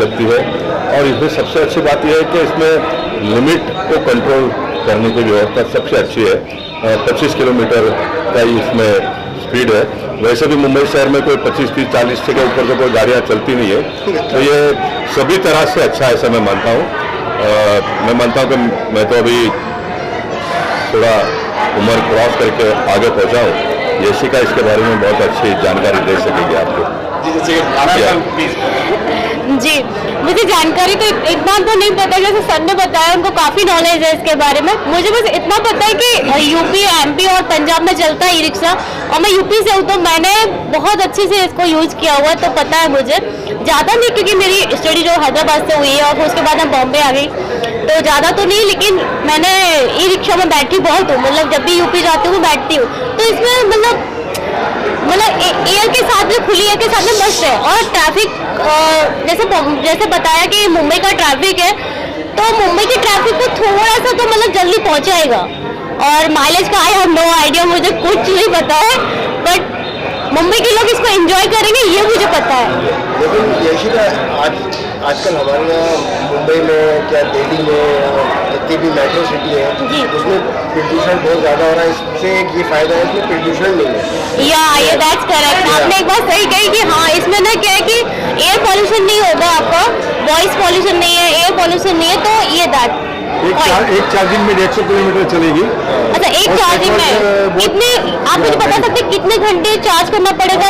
लगती है। और इसमें सबसे अच्छी बात यह है कि इसमें लिमिट को कंट्रोल करने की व्यवस्था सबसे अच्छी है। 25 किलोमीटर का ही इसमें स्पीड है। वैसे भी मुंबई शहर में कोई 25, 30, 40 के ऊपर से कोई गाड़ियाँ चलती नहीं है, तो ये सभी तरह से अच्छा है, ऐसा मैं मानता हूँ। मैं मानता हूँ कि मैं तो अभी थोड़ा उम्र क्रॉस करके आगे पहुँचा हूँ। यशिका इसके बारे में बहुत अच्छी जानकारी दे सकेगी आपको। जी, मुझे जानकारी तो इतना तो नहीं पता, जैसे सर ने बताया उनको काफ़ी नॉलेज है इसके बारे में। मुझे बस इतना पता है कि यूपी, एमपी और पंजाब में चलता है ई रिक्शा, और मैं यूपी से हूँ तो मैंने बहुत अच्छे से इसको यूज़ किया हुआ है, तो पता है मुझे। ज़्यादा नहीं, क्योंकि मेरी स्टडी जो हैदराबाद से हुई है और उसके बाद मैं बॉम्बे आ गई, तो ज़्यादा तो नहीं, लेकिन मैंने ई रिक्शा में बैठी बहुत हूँ। मतलब जब भी यूपी जाती हूँ बैठती हूँ, तो इसमें मतलब एयर के साथ में, खुली एयर के साथ में मस्त है। और ट्रैफिक जैसे बताया कि मुंबई का ट्रैफिक है, तो मुंबई के ट्रैफिक को थोड़ा सा तो मतलब जल्दी पहुंचाएगा। और माइलेज का आई हैव नो आइडिया, मुझे कुछ नहीं पता है, बट मुंबई के लोग इसको एंजॉय करेंगे ये मुझे पता है। लेकिन यशिका, आजकल हमारे यहाँ मुंबई में, क्या दिल्ली में, जितनी भी मेट्रो सिटी है, उसमें प्रदूषण बहुत ज़्यादा हो रहा है। इससे एक ये फायदा है कि प्रदूषण नहीं है। ये दैट्स करेक्ट, आपने एक बात सही कही कि हाँ, इसमें ना क्या है कि एयर पॉल्यूशन नहीं होगा आपका, वॉइस पॉल्यूशन नहीं है, एयर पॉल्यूशन नहीं है, तो ये दैट एक चार्जिंग में 150 किलोमीटर चलेगी। अच्छा, एक चार्जिंग में कितने, आप मुझे बता सकते कितने घंटे चार्ज करना पड़ेगा?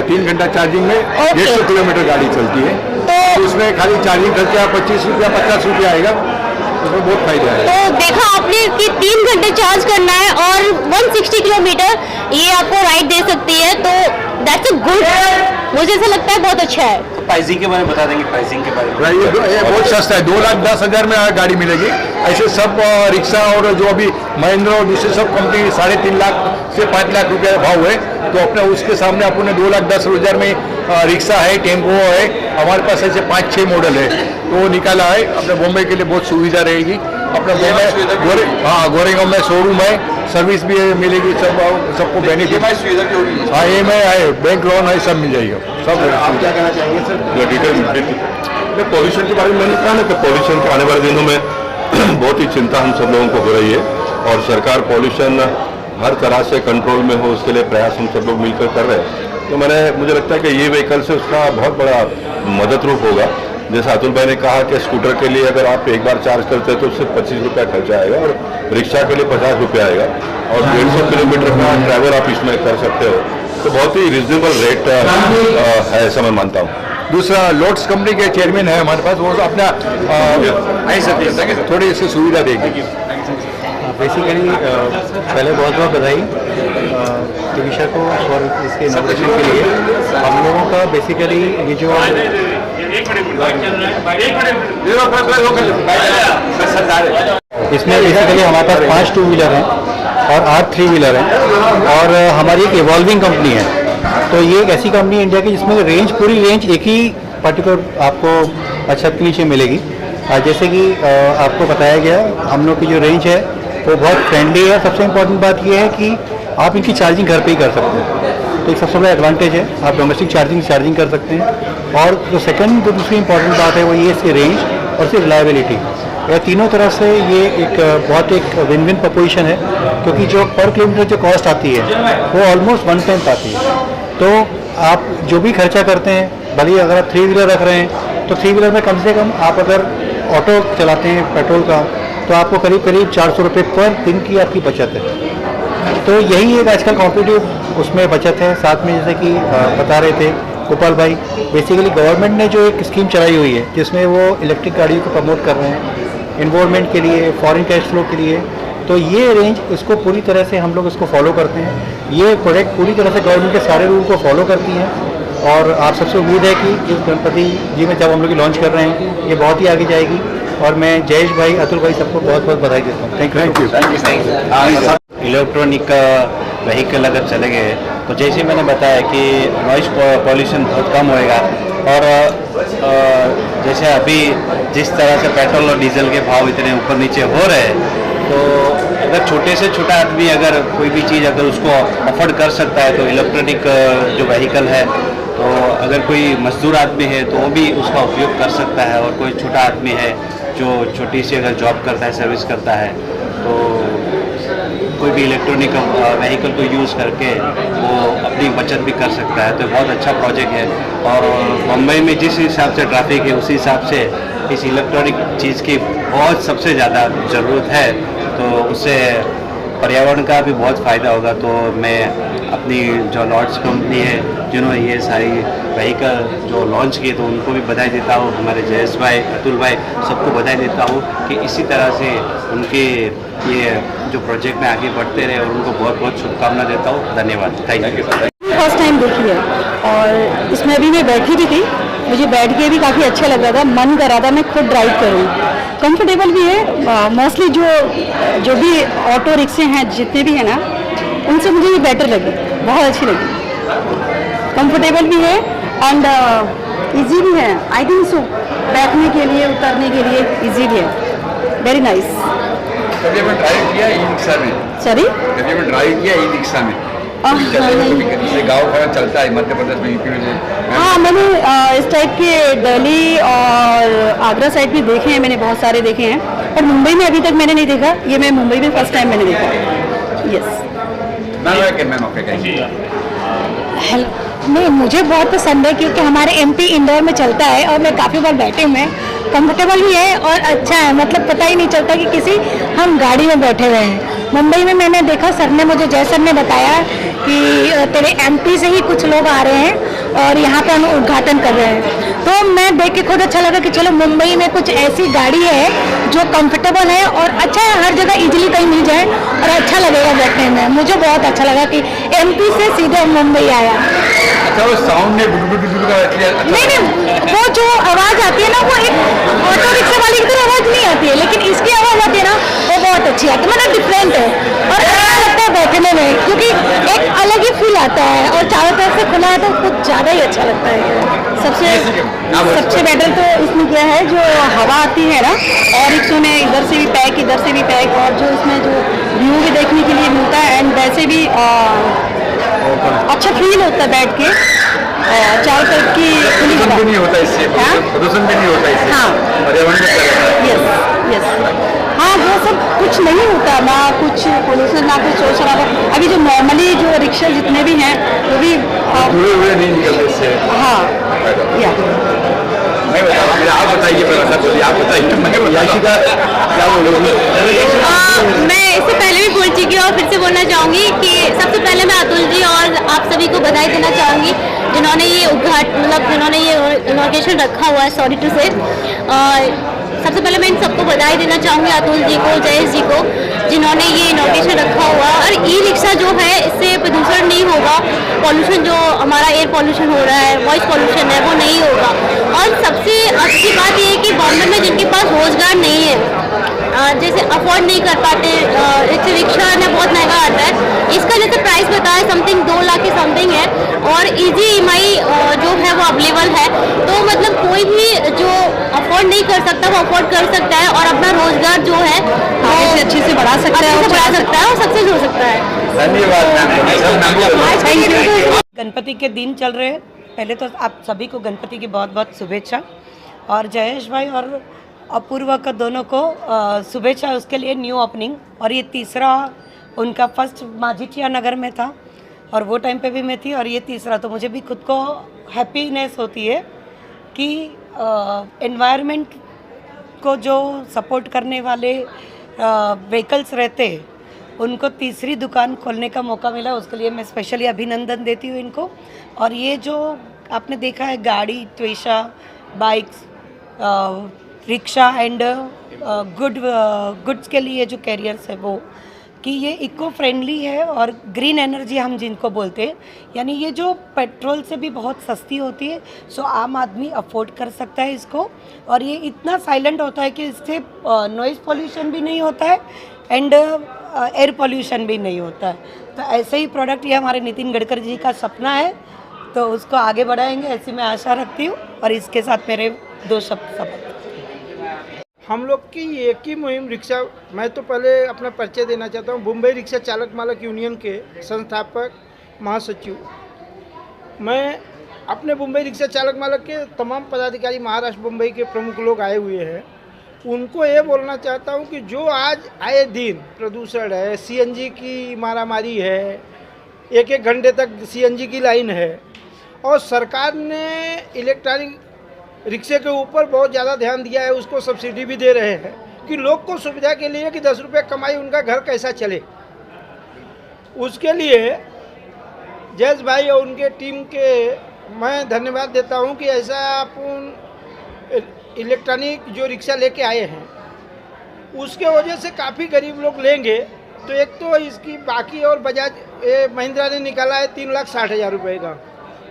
3 घंटा चार्जिंग में 150 किलोमीटर गाड़ी चलती है, तो उसमें खाली चार्जिंग खर्चा 25 रुपया 50 रुपया आएगा, उसमें बहुत फायदा है। तो देखा आपने कि 3 घंटे चार्ज करना है और 160 किलोमीटर ये आपको राइड दे सकती है, तो दैट्स अ गुड, मुझे ऐसा लगता है बहुत अच्छा है। प्राइसिंग के बारे में बता देंगे, प्राइसिंग के बारे में। ये बहुत सस्ता है, 2,10,000 में गाड़ी मिलेगी। ऐसे सब रिक्शा और जो अभी महिंद्रा और दूसरे सब कंपनी 3.5 लाख से 5 लाख रुपया भाव है, तो अपने उसके सामने अपने 2,10,000 में रिक्शा है, टेम्पो है। हमारे पास ऐसे 5-6 मॉडल है, तो वो निकाला है। अपने बॉम्बे के लिए बहुत सुविधा रहेगी। अपने बॉम्बे गोरेगांव में शोरूम है, सर्विस भी मिलेगी, सबको बेनिफिट। हाँ, EMI है, बैंक लोन है, सब मिल जाएगा, सब। आप क्या कहना चाहेंगे सर? डिटेल पॉल्यूशन के बारे में मैंने कहा ना कि पॉल्यूशन के आने वाले दिनों में बहुत ही चिंता हम सब लोगों को हो रही है, और सरकार पॉल्यूशन हर तरह से कंट्रोल में हो उसके लिए प्रयास हम सब लोग मिलकर कर रहे हैं। तो मुझे लगता है कि ये व्हीकल से उसका बहुत बड़ा मदद रूप होगा। जैसे अतुल भाई ने कहा कि स्कूटर के लिए अगर आप एक बार चार्ज करते हैं तो उससे 25 रुपया खर्चा आएगा, और रिक्शा के लिए 50 रुपया आएगा, और 150 किलोमीटर का ट्रैवल आप इसमें कर सकते हो, तो बहुत ही रिजनेबल रेट है, ऐसा मैं मानता हूँ। दूसरा, लोट्स कंपनी के चेयरमैन है हमारे पास, वो अपना थोड़ी इसकी सुविधा देगी। बेसिकली पहले बहुत बहुत बधाई दिविशा को और इसके इनोवेशन के लिए। हम लोगों का बेसिकली ये जो इसमें बेसिकली हमारे पास 5 2 व्हीलर हैं और 8 3 व्हीलर हैं, और हमारी एक इवॉल्विंग कंपनी है। तो ये एक ऐसी कंपनी है इंडिया की जिसमें रेंज, पूरी रेंज एक ही पर्टिकुलर आपको छत के नीचे मिलेगी। जैसे कि आपको बताया गया, हम लोग की जो रेंज है वो बहुत फ्रेंडली है। सबसे इम्पोर्टेंट बात ये है कि आप इनकी चार्जिंग घर पे ही कर सकते हैं, तो एक सबसे बड़ा एडवांटेज है। आप डोमेस्टिक चार्जिंग कर सकते हैं। और जो दूसरी इंपॉर्टेंट बात है वो ये इसकी रेंज और इसकी रिलायबिलिटी, यह तीनों तरह से ये बहुत एक विन विन प्रपोजिशन है, क्योंकि जो पर किलोमीटर जो कॉस्ट आती है वो ऑलमोस्ट 1/10 आती है। तो आप जो भी खर्चा करते हैं, भले ही अगर आप 3 व्हीलर रख रहे हैं तो 3 व्हीलर में कम से कम आप अगर ऑटो चलाते हैं पेट्रोल का, तो आपको करीब 400 रुपये पर दिन की आपकी बचत है। तो यही एक आजकल कॉम्पिटिटिव उसमें बचत है। साथ में जैसे कि बता रहे थे गोपाल भाई, बेसिकली गवर्नमेंट ने जो एक स्कीम चलाई हुई है जिसमें वो इलेक्ट्रिक गाड़ियों को प्रमोट कर रहे हैं इन्वायरमेंट के लिए, फॉरेन कैश फ्लो के लिए। तो ये रेंज इसको पूरी तरह से हम लोग इसको फॉलो करते हैं। ये प्रोडक्ट पूरी तरह से गवर्नमेंट के सारे रूल को फॉलो करती हैं, और आप सबसे उम्मीद है कि इस गणपति जी में जब हम लोग लॉन्च कर रहे हैं ये बहुत ही आगे जाएगी। और मैं जयेश भाई, अतुल भाई सबको बहुत बहुत बधाई देता हूँ। Thank you. इलेक्ट्रॉनिक व्हीकल अगर चले गए तो जैसे मैंने बताया कि नॉइस पॉल्यूशन बहुत कम होएगा। और जैसे अभी जिस तरह से पेट्रोल और डीजल के भाव इतने ऊपर नीचे हो रहे हैं, तो अगर छोटे से छोटा आदमी अगर कोई भी चीज़ अगर उसको अफोर्ड कर सकता है तो इलेक्ट्रॉनिक जो व्हीकल है तो तो अगर कोई मजदूर आदमी है तो वो भी उसका उपयोग कर सकता है, और कोई छोटा आदमी है जो छोटी सी अगर जॉब करता है, सर्विस करता है, तो कोई भी इलेक्ट्रॉनिक व्हीकल को यूज़ करके वो अपनी बचत भी कर सकता है। तो बहुत अच्छा प्रोजेक्ट है, और मुंबई में जिस हिसाब से ट्रैफिक है उसी हिसाब से इस इलेक्ट्रॉनिक चीज़ की बहुत सबसे ज़्यादा ज़रूरत है, तो उससे पर्यावरण का भी बहुत फ़ायदा होगा। तो मैं अपनी जो लॉन्च कंपनी है जिन्होंने ये सारी व्हीकल जो लॉन्च किए, तो उनको भी बधाई देता हूँ, हमारे जयेश भाई, अतुल भाई, सबको बधाई देता हूँ कि इसी तरह से उनके ये जो प्रोजेक्ट में आगे बढ़ते रहे, और उनको बहुत बहुत शुभकामना देता हूँ। धन्यवाद, थैंक यू। फर्स्ट टाइम देखी है और इसमें अभी मैं बैठी भी थी, मुझे बैठ के भी काफ़ी अच्छा लग रहा था, मन कर रहा था मैं खुद ड्राइव करूँ। कंफर्टेबल भी है, मोस्टली जो भी ऑटो रिक्शे हैं जितने भी हैं ना, उनसे मुझे ये बेटर लगी, बहुत अच्छी लगी। कंफर्टेबल भी है एंड इजी भी है, आई थिंक सो, बैठने के लिए उतरने के लिए इजी भी है, वेरी नाइस। कभी आपने ड्राइव किया ई रिक्शा में? सॉरी, कभी आपने ड्राइव किया ई रिक्शा में? जैसे गाँव का चलता है मध्य प्रदेश में, यूपी में। हाँ, मैंने इस टाइप के दिल्ली और आगरा साइड भी देखे हैं, मैंने बहुत सारे देखे हैं, पर मुंबई में अभी तक मैंने नहीं देखा। ये मैं मुंबई में फर्स्ट टाइम मैंने देखा। यस हेलो, नहीं मुझे बहुत पसंद है क्योंकि हमारे एमपी इंदौर में चलता है और मैं काफ़ी बार बैठे हुए हैं, कंफर्टेबल भी है और अच्छा है, मतलब पता ही नहीं चलता कि किसी हम गाड़ी में बैठे हुए हैं। मुंबई में मैंने देखा, सर ने मुझे, जय सर ने बताया कि तेरे एमपी से ही कुछ लोग आ रहे हैं और यहाँ पे हम उद्घाटन कर रहे हैं, तो मैं देख के खुद अच्छा लगा कि चलो मुंबई में कुछ ऐसी गाड़ी है जो कंफर्टेबल है और अच्छा है, हर जगह इजीली कहीं मिल जाए और अच्छा लगेगा बैठने में। मुझे बहुत अच्छा लगा कि एमपी से सीधे मुंबई आया। अच्छा, वो साउंड में नहीं, वो जो आवाज़ आती है ना, वो एक ऑटो रिक्शा वाली की तरह आवाज़ नहीं आती है, लेकिन इसकी आवाज़ आती है ना, वो बहुत अच्छी आती है, मतलब डिफरेंट है और अच्छा लगता है बैठने में, क्योंकि एक अलग ही फील आता है और चारों तरफ से खुला है तो कुछ ज़्यादा ही अच्छा लगता है। सबसे बेटर तो इसमें क्या है, जो हवा आती है ना, और रिक्शों में इधर से भी पैक, इधर से भी पैक, और जो इसमें जो व्यू भी देखने के लिए मिलता है एंड वैसे भी अच्छा फील होता है बैठ के, चारों तरफ की खुली हवा। नहीं होता इससे, प्रदूषण भी नहीं होता इससे, हाँ, पर्यावरण यस यस, हाँ, वो सब कुछ नहीं होता, ना कुछ पोल्यूशन, ना कुछ शोर शराबा। अभी जो नॉर्मली जो रिक्शा जितने भी हैं वो भी हुए नहीं निकलते इससे। हाँ, या आप बताइए, आप बताइए, क्या बोलोगे? मैं इससे पहले भी बोल चुकी हूँ और फिर से बोलना चाहूँगी कि सबसे पहले मैं अतुल जी और आप सभी को बधाई देना चाहूँगी जिन्होंने ये जिन्होंने ये इनॉग्रेशन रखा हुआ है, सॉरी टू से। सबसे पहले मैं इन सबको बधाई देना चाहूँगी, अतुल जी को, जयेश जी को, जिन्होंने ये इनॉग्रेशन रखा हुआ। और ई रिक्शा जो है, इससे प्रदूषण नहीं होगा, पॉल्यूशन जो हमारा एयर पॉल्यूशन हो रहा है, वॉइस पॉल्यूशन है, वो नहीं होगा। और सबसे अच्छी बात ये है कि बॉम्बे में जिनके पास रोजगार नहीं है, जैसे अफोर्ड नहीं कर पाते, रिक्शा ना बहुत महंगा आता है, इसका जैसे प्राइस बताया समथिंग 2 लाख की समथिंग है और इजी EMI जो है वो अवेलेबल है, तो मतलब कोई भी जो अफोर्ड नहीं कर सकता वो अफोर्ड कर सकता है और अपना रोजगार जो है अच्छे से बढ़ा सकता है और सक्सेस हो सकता है। धन्यवाद। गणपति के दिन चल रहे हैं, पहले तो आप सभी को गणपति की बहुत बहुत शुभेच्छा, और जयेश भाई और अपूर्वा का दोनों को शुभेच्छा उसके लिए न्यू ओपनिंग। और ये तीसरा उनका, फर्स्ट माझिटिया नगर में था और वो टाइम पे भी मैं थी, और ये तीसरा, तो मुझे भी खुद को हैप्पीनेस होती है कि एनवायरनमेंट को जो सपोर्ट करने वाले व्हीकल्स रहते हैं उनको तीसरी दुकान खोलने का मौका मिला, उसके लिए मैं स्पेशली अभिनंदन देती हूँ इनको। और ये जो आपने देखा है गाड़ी, त्वेषा, बाइक्स, रिक्शा एंड गुड्स के लिए जो कैरियर्स है वो, कि ये इको फ्रेंडली है और ग्रीन एनर्जी हम जिनको बोलते हैं, यानी ये जो पेट्रोल से भी बहुत सस्ती होती है, सो आम आदमी अफोर्ड कर सकता है इसको। और ये इतना साइलेंट होता है कि इससे नॉइज़ पोल्यूशन भी नहीं होता है एंड एयर पोल्यूशन भी नहीं होता है। तो ऐसे ही प्रोडक्ट ये हमारे नितिन गडकरी जी का सपना है, तो उसको आगे बढ़ाएंगे ऐसी मैं आशा रखती हूँ। और इसके साथ मेरे 2 शब्द हम लोग की एक ही मुहिम रिक्शा, मैं तो पहले अपना परिचय देना चाहता हूँ, मुंबई रिक्शा चालक मालक यूनियन के संस्थापक महासचिव। मैं अपने मुंबई रिक्शा चालक मालक के तमाम पदाधिकारी महाराष्ट्र मुंबई के प्रमुख लोग आए हुए हैं, उनको ये बोलना चाहता हूँ कि जो आज आए दिन प्रदूषण है, सीएनजी की मारामारी है, एक एक घंटे तक सीएनजी की लाइन है, और सरकार ने इलेक्ट्रॉनिक रिक्शे के ऊपर बहुत ज़्यादा ध्यान दिया है, उसको सब्सिडी भी दे रहे हैं कि लोग को सुविधा के लिए कि 10 रुपये कमाई उनका घर कैसा चले। उसके लिए जयेश भाई और उनके टीम के मैं धन्यवाद देता हूं कि ऐसा अपन इलेक्ट्रॉनिक जो रिक्शा लेके आए हैं, उसके वजह से काफ़ी गरीब लोग लेंगे। तो एक तो इसकी बाकी और बजाज महिंद्रा ने निकाला है 3,60,000 रुपये का,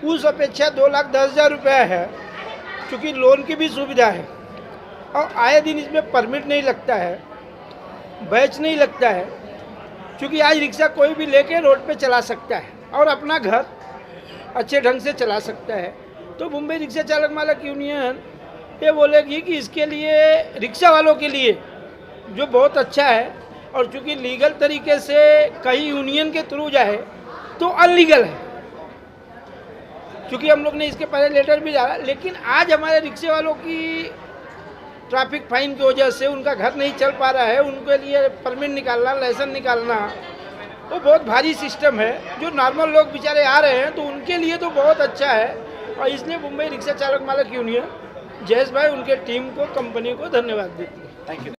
उस अपेक्षा 2,10,000 रुपये है, क्योंकि लोन की भी सुविधा है और आए दिन इसमें परमिट नहीं लगता है, बैच नहीं लगता है, क्योंकि आज रिक्शा कोई भी लेके रोड पे चला सकता है और अपना घर अच्छे ढंग से चला सकता है। तो मुंबई रिक्शा चालक मालक यूनियन ये बोलेगी कि इसके लिए रिक्शा वालों के लिए जो बहुत अच्छा है, और चूँकि लीगल तरीके से कहीं यूनियन के थ्रू जाए तो अनलीगल है, क्योंकि हम लोग ने इसके पहले लेटर भी डाला, लेकिन आज हमारे रिक्शे वालों की ट्रैफिक फाइन की वजह से उनका घर नहीं चल पा रहा है, उनके लिए परमिट निकालना, लाइसेंस निकालना वो बहुत भारी सिस्टम है। जो नॉर्मल लोग बेचारे आ रहे हैं तो उनके लिए तो बहुत अच्छा है, और इसलिए मुंबई रिक्शा चालक मालक यूनियन जयेश भाई उनके टीम को, कंपनी को धन्यवाद देती है। Thank you.